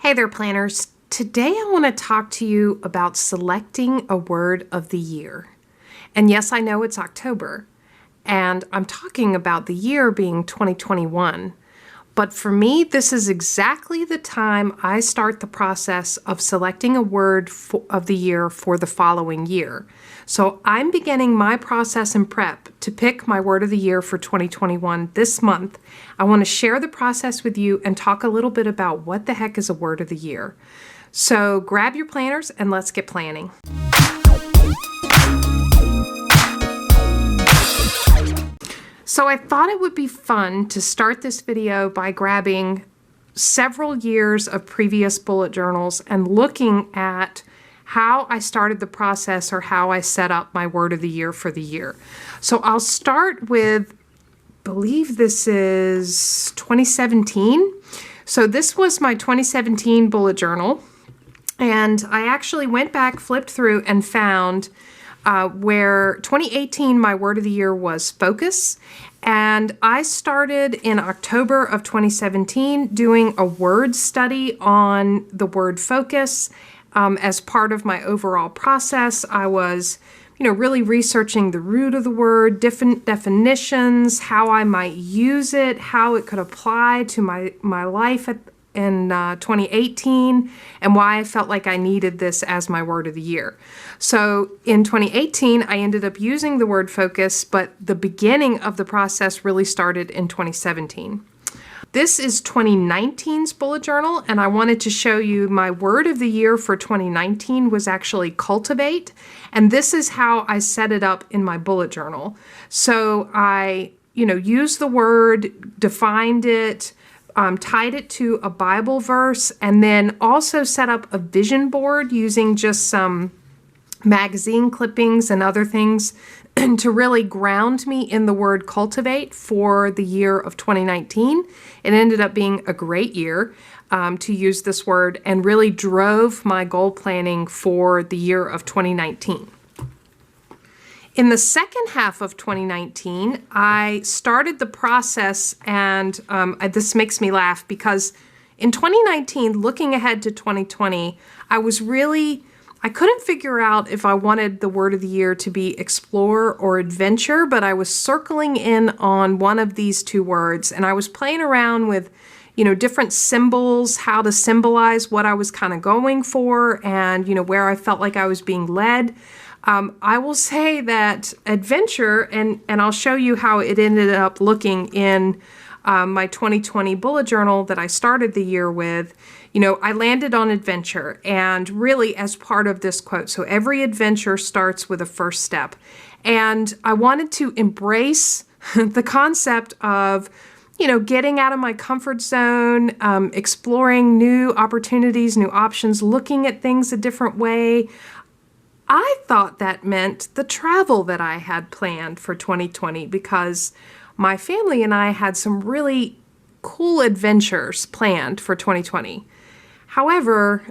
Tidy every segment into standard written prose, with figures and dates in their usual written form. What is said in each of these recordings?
Hey there, planners. Today I want to talk to you about selecting a word of the year. And yes, I know it's October, and I'm talking about the year being 2021. But for me, this is exactly the time I start the process of selecting a word of the year for the following year. So I'm beginning my process and prep to pick my word of the year for 2021 this month. I want to share the process with you and talk a little bit about what the heck is a word of the year. So grab your planners and let's get planning. So I thought it would be fun to start this video by grabbing several years of previous bullet journals and looking at how I started the process or how I set up my word of the year for the year. So I'll start with, I believe this is 2017. So this was my 2017 bullet journal. And I actually went back, flipped through, and found where 2018, my word of the year was focus. And I started in October of 2017 doing a word study on the word focus. As part of my overall process, I was, really researching the root of the word, different definitions, how I might use it, how it could apply to my life in 2018, and why I felt like I needed this as my word of the year. So in 2018, I ended up using the word focus, but the beginning of the process really started in 2017. This is 2019's bullet journal, and I wanted to show you my word of the year for 2019 was actually cultivate, and this is how I set it up in my bullet journal. So I, used the word, defined it, tied it to a Bible verse, and then also set up a vision board using just some magazine clippings and other things to really ground me in the word cultivate for the year of 2019. It ended up being a great year to use this word and really drove my goal planning for the year of 2019. In the second half of 2019, I started the process, and this makes me laugh because in 2019, looking ahead to 2020, I couldn't figure out if I wanted the word of the year to be explore or adventure, but I was circling in on one of these two words, and I was playing around with, different symbols, how to symbolize what I was kind of going for, and, where I felt like I was being led. I will say that adventure, and I'll show you how it ended up looking in my 2020 bullet journal that I started the year with. I landed on adventure, and really as part of this quote, so every adventure starts with a first step. And I wanted to embrace the concept of, getting out of my comfort zone, exploring new opportunities, new options, looking at things a different way. I thought that meant the travel that I had planned for 2020 because my family and I had some really cool adventures planned for 2020. However,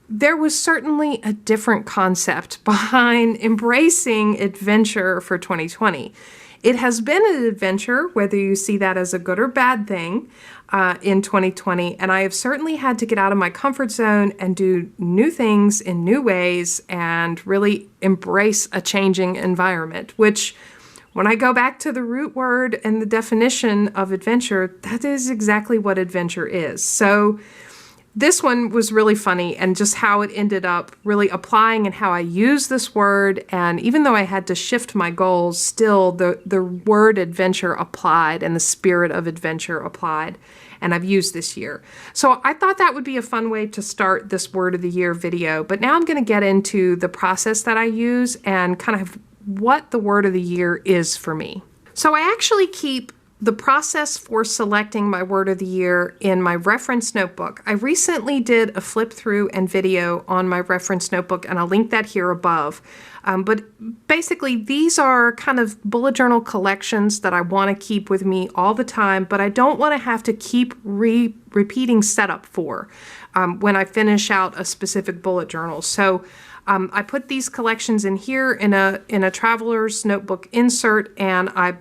there was certainly a different concept behind embracing adventure for 2020. It has been an adventure, whether you see that as a good or bad thing, in 2020, and I have certainly had to get out of my comfort zone and do new things in new ways and really embrace a changing environment, which when I go back to the root word and the definition of adventure, that is exactly what adventure is. So this one was really funny, and just how it ended up really applying and how I use this word. And even though I had to shift my goals, still the word adventure applied and the spirit of adventure applied. And I've used this year. So I thought that would be a fun way to start this word of the year video. But now I'm going to get into the process that I use and kind of what the word of the year is for me. So I actually keep the process for selecting my word of the year in my reference notebook. I recently did a flip through and video on my reference notebook, and I'll link that here above. But basically, these are kind of bullet journal collections that I want to keep with me all the time, but I don't want to have to keep repeating setup for when I finish out a specific bullet journal. So I put these collections in here in a traveler's notebook insert, and I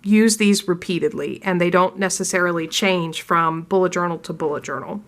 use these repeatedly, and they don't necessarily change from bullet journal to bullet journal.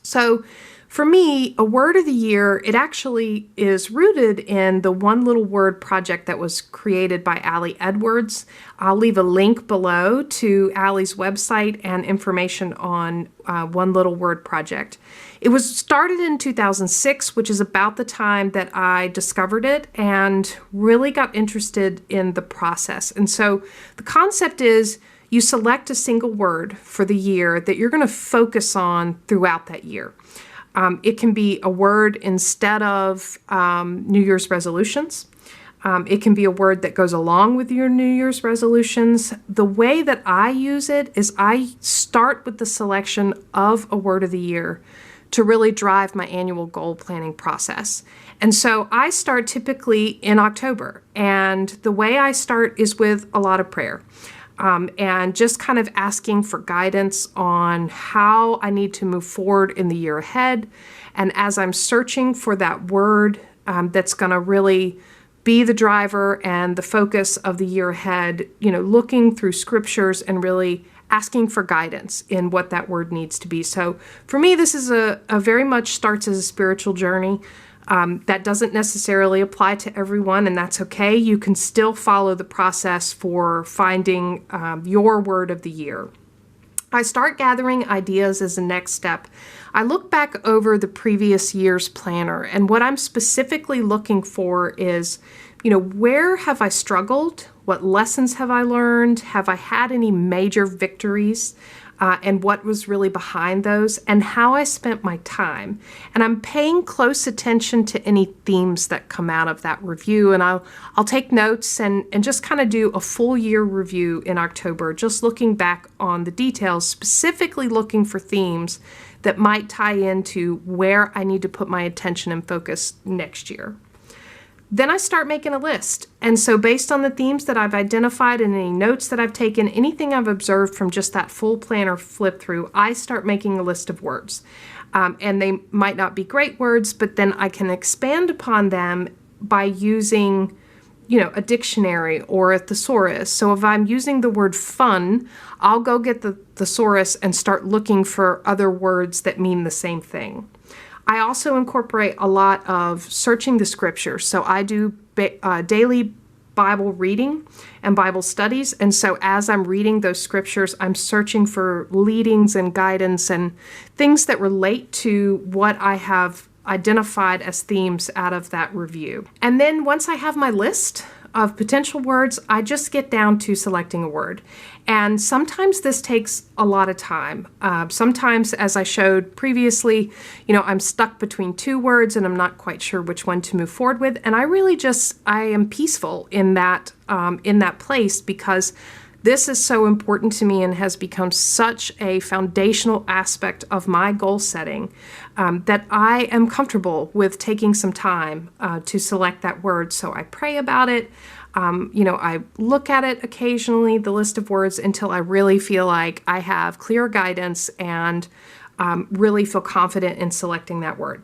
So for me, a word of the year, it actually is rooted in the One Little Word project that was created by Allie Edwards. I'll leave a link below to Allie's website and information on One Little Word project. It was started in 2006, which is about the time that I discovered it and really got interested in the process. And so the concept is you select a single word for the year that you're going to focus on throughout that year. It can be a word instead of New Year's resolutions. It can be a word that goes along with your New Year's resolutions. The way that I use it is I start with the selection of a word of the year to really drive my annual goal planning process. And so I start typically in October. And the way I start is with a lot of prayer. And just kind of asking for guidance on how I need to move forward in the year ahead. And as I'm searching for that word that's going to really be the driver and the focus of the year ahead, looking through scriptures and really asking for guidance in what that word needs to be. So for me, this is a very much starts as a spiritual journey. That doesn't necessarily apply to everyone, and that's okay. You can still follow the process for finding your word of the year. I start gathering ideas as a next step. I look back over the previous year's planner, and what I'm specifically looking for is, where have I struggled? What lessons have I learned? Have I had any major victories? And what was really behind those, and how I spent my time. And I'm paying close attention to any themes that come out of that review, and I'll take notes and just kind of do a full year review in October, just looking back on the details, specifically looking for themes that might tie into where I need to put my attention and focus next year. Then I start making a list. And so based on the themes that I've identified and any notes that I've taken, anything I've observed from just that full planner flip through, I start making a list of words. And they might not be great words, but then I can expand upon them by using, a dictionary or a thesaurus. So if I'm using the word fun, I'll go get the thesaurus and start looking for other words that mean the same thing. I also incorporate a lot of searching the scriptures. So I do daily Bible reading and Bible studies. And so as I'm reading those scriptures, I'm searching for leadings and guidance and things that relate to what I have identified as themes out of that review. And then once I have my list of potential words, I just get down to selecting a word. And sometimes this takes a lot of time. Sometimes, as I showed previously, I'm stuck between two words and I'm not quite sure which one to move forward with. And I am peaceful in that place, because this is so important to me and has become such a foundational aspect of my goal setting that I am comfortable with taking some time to select that word. So I pray about it. I look at it occasionally, the list of words, until I really feel like I have clear guidance and really feel confident in selecting that word.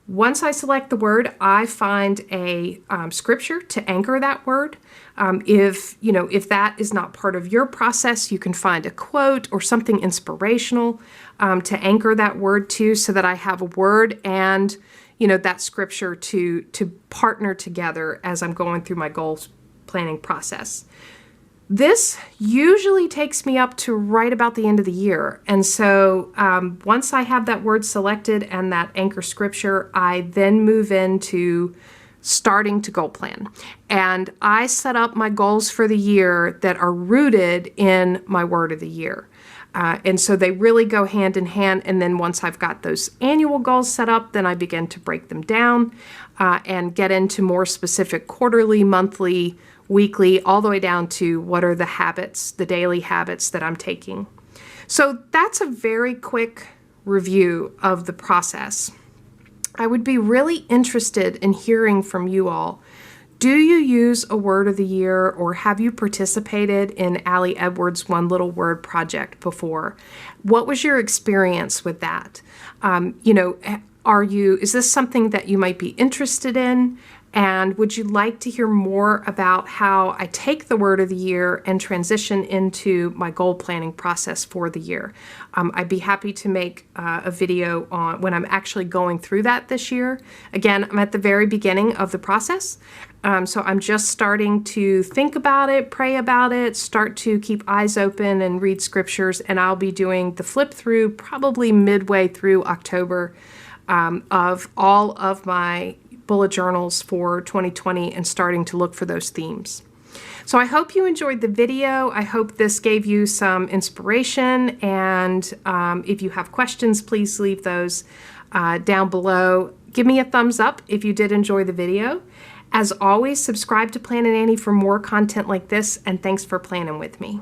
Once I select the word, I find a scripture to anchor that word. If that is not part of your process, you can find a quote or something inspirational to anchor that word to, so that I have a word and that scripture to partner together as I'm going through my goals planning process. This usually takes me up to right about the end of the year. And so once I have that word selected and that anchor scripture, I then move into starting to goal plan. And I set up my goals for the year that are rooted in my word of the year. And so they really go hand in hand. And then once I've got those annual goals set up, then I begin to break them down and get into more specific quarterly, monthly, weekly, all the way down to what are the habits, the daily habits that I'm taking. So that's a very quick review of the process. I would be really interested in hearing from you all. Do you use a word of the year, or have you participated in Allie Edwards' One Little Word project before? What was your experience with that? Is this something that you might be interested in? And would you like to hear more about how I take the word of the year and transition into my goal planning process for the year? I'd be happy to make a video on when I'm actually going through that this year. Again, I'm at the very beginning of the process. So I'm just starting to think about it, pray about it, start to keep eyes open and read scriptures, and I'll be doing the flip through probably midway through October of all of my bullet journals for 2020 and starting to look for those themes. So I hope you enjoyed the video. I hope this gave you some inspiration, and if you have questions, please leave those down below. Give me a thumbs up if you did enjoy the video. As always, subscribe to Planning Annie for more content like this, and thanks for planning with me.